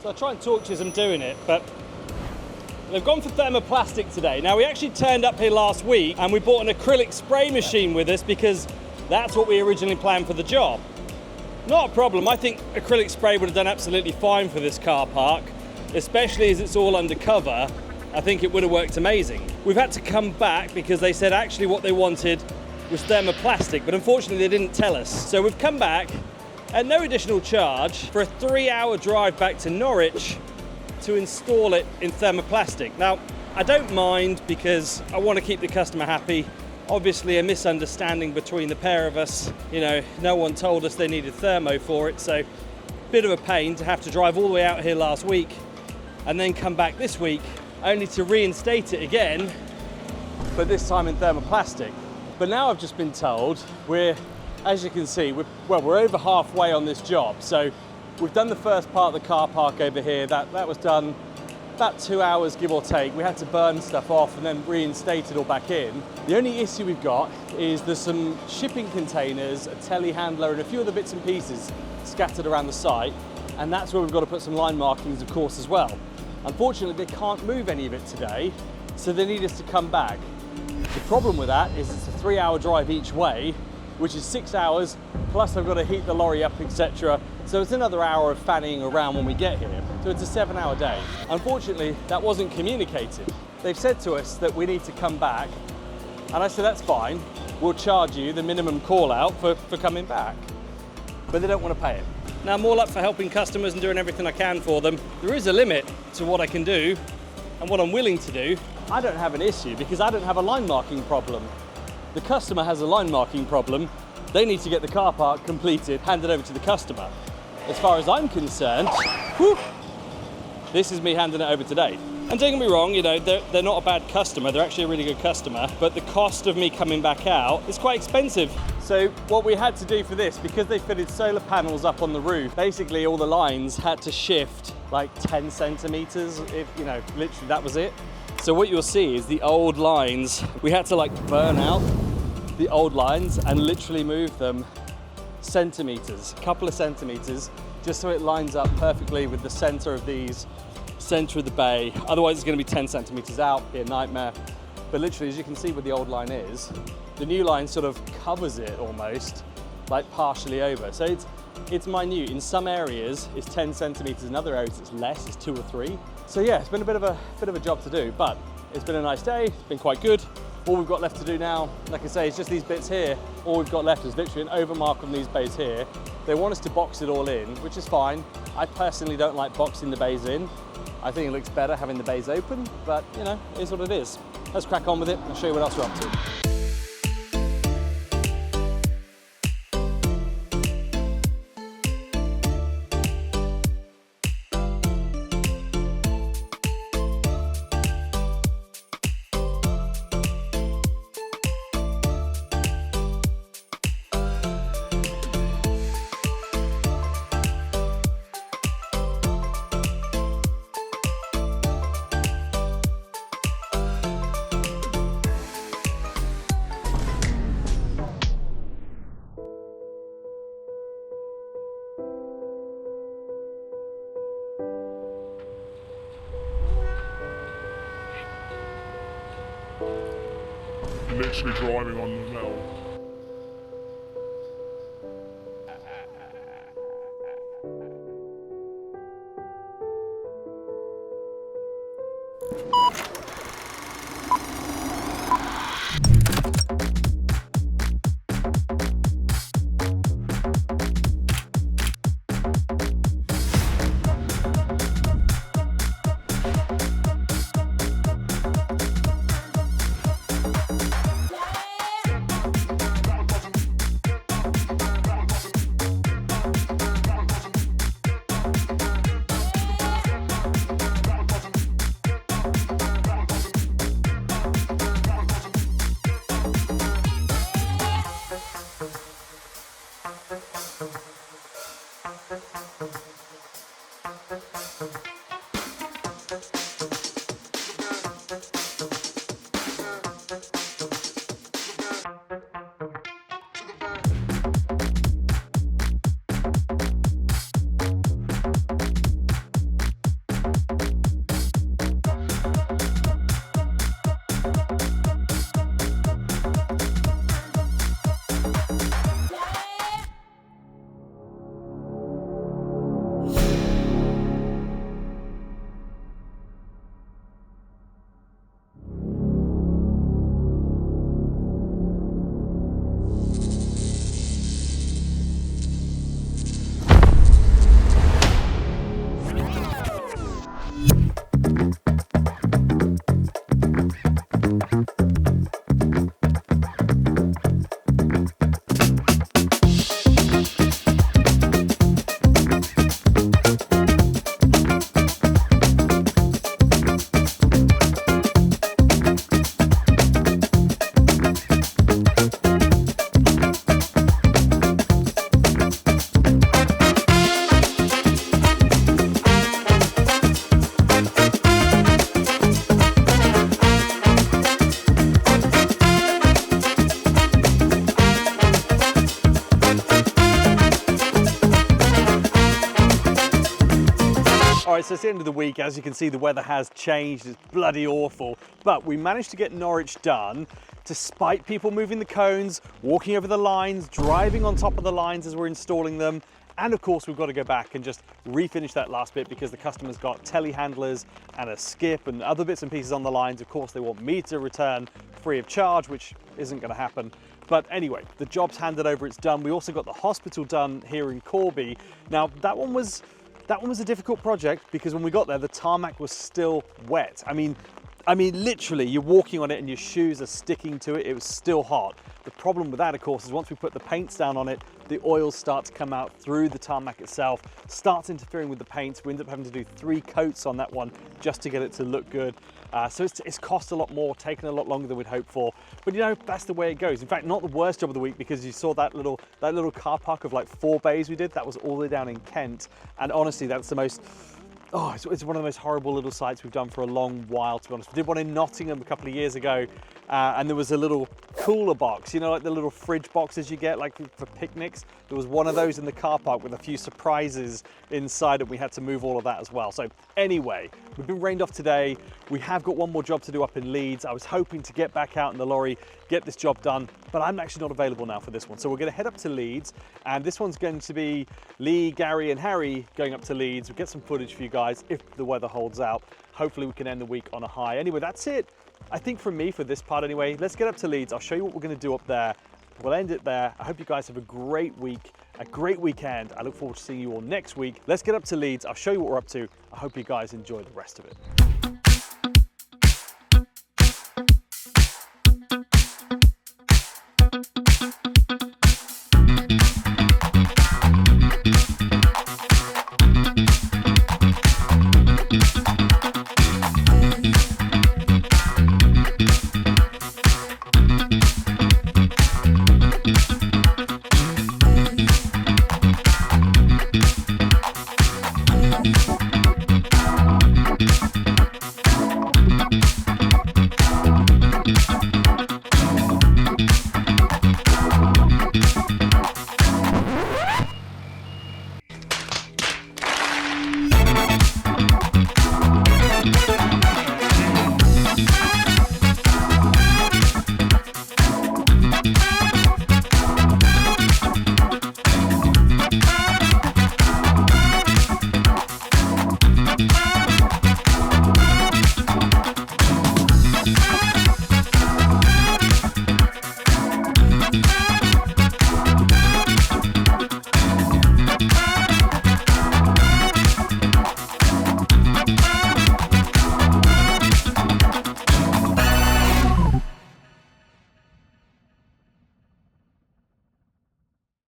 So I try and talk to you as I'm doing it, but they've gone for thermoplastic today. Now, we actually turned up here last week and we bought an acrylic spray machine with us because that's what we originally planned for the job. Not a problem. I think acrylic spray would have done absolutely fine for this car park, especially as it's all undercover. I think it would have worked amazing. We've had to come back because they said actually what they wanted was thermoplastic, but unfortunately they didn't tell us. So we've come back at no additional charge for a 3-hour drive back to Norwich to install it in thermoplastic. Now, I don't mind because I want to keep the customer happy. Obviously a misunderstanding between the pair of us. You know, no one told us they needed thermo for it, so bit of a pain to have to drive all the way out here last week and then come back this week only to reinstate it again, but this time in thermoplastic. But now I've just been told as you can see, we're over halfway on this job. So we've done the first part of the car park over here. That was done about 2 hours, give or take. We had to burn stuff off and then reinstate it all back in. The only issue we've got is there's some shipping containers, a telehandler, and a few other bits and pieces scattered around the site. And that's where we've got to put some line markings, of course, as well. Unfortunately, they can't move any of it today, so they need us to come back. The problem with that is it's a 3-hour drive each way, which is 6 hours, plus I've got to heat the lorry up, etc. So it's another hour of fanning around when we get here. So it's a 7-hour day. Unfortunately, that wasn't communicated. They've said to us that we need to come back, and I said, that's fine. We'll charge you the minimum call out for coming back. But they don't want to pay it. Now, I'm all up for helping customers and doing everything I can for them. There is a limit to what I can do and what I'm willing to do. I don't have an issue because I don't have a line marking problem. The customer has a line marking problem. They need to get the car park completed, handed over to the customer. As far as I'm concerned, this is me handing it over today. And don't get me wrong, you know, they're not a bad customer. They're actually a really good customer, but the cost of me coming back out is quite expensive. So what we had to do for this, because they fitted solar panels up on the roof, basically all the lines had to shift like 10 centimeters, if, you know, literally that was it. So what you'll see is the old lines, we had to like burn out the old lines and literally move them centimeters, a couple of centimeters, just so it lines up perfectly with the center of these, center of the bay. Otherwise it's going to be 10 centimeters out, be a nightmare. But literally, as you can see where the old line is, the new line sort of covers it almost, like partially over. So it's minute. In some areas it's 10 centimeters, in other areas it's less, it's 2 or 3. So yeah, it's been a bit of a job to do, but it's been a nice day, it's been quite good. All we've got left to do now, like I say, is just these bits here. All we've got left is literally an overmark on these bays here. They want us to box it all in, which is fine. I personally don't like boxing the bays in. I think it looks better having the bays open, but you know, it is what it is. Let's crack on with it. I'll show you what else we're up to. Literally driving on the metal. Right, so it's the end of the week. As you can see, the weather has changed. It's bloody awful. But we managed to get Norwich done despite people moving the cones, walking over the lines, driving on top of the lines as we're installing them. And of course, we've got to go back and just refinish that last bit because the customer's got telehandlers and a skip and other bits and pieces on the lines. Of course, they want me to return free of charge, which isn't going to happen. But anyway, the job's handed over, it's done. We also got the hospital done here in Corby. Now, that one was a difficult project because when we got there, the tarmac was still wet. I mean, literally, you're walking on it and your shoes are sticking to it. It was still hot. The problem with that, of course, is once we put the paints down on it, the oils start to come out through the tarmac itself, starts interfering with the paints. We end up having to do 3 coats on that one just to get it to look good. So it's cost a lot more, taken a lot longer than we'd hoped for. But you know, that's the way it goes. In fact, not the worst job of the week because you saw that little car park of like 4 bays we did. That was all the way down in Kent. And honestly, that's the most, it's one of the most horrible little sites we've done for a long while, to be honest. We did one in Nottingham a couple of years ago, and there was a little cooler box, you know, like the little fridge boxes you get like for picnics. There was one of those in the car park with a few surprises inside, and we had to move all of that as well. So anyway, we've been rained off today. We have got one more job to do up in Leeds. I was hoping to get back out in the lorry, get this job done, but I'm actually not available now for this one. So we're going to head up to Leeds, and this one's going to be Lee, Gary and Harry going up to Leeds. We'll get some footage for you guys if the weather holds out. Hopefully we can end the week on a high. Anyway, that's it, I think, from me for this part anyway. Let's get up to Leeds. I'll show you what we're going to do up there. We'll end it there. I hope you guys have a great week, a great weekend. I look forward to seeing you all next week. Let's get up to Leeds. I'll show you what we're up to. I hope you guys enjoy the rest of it.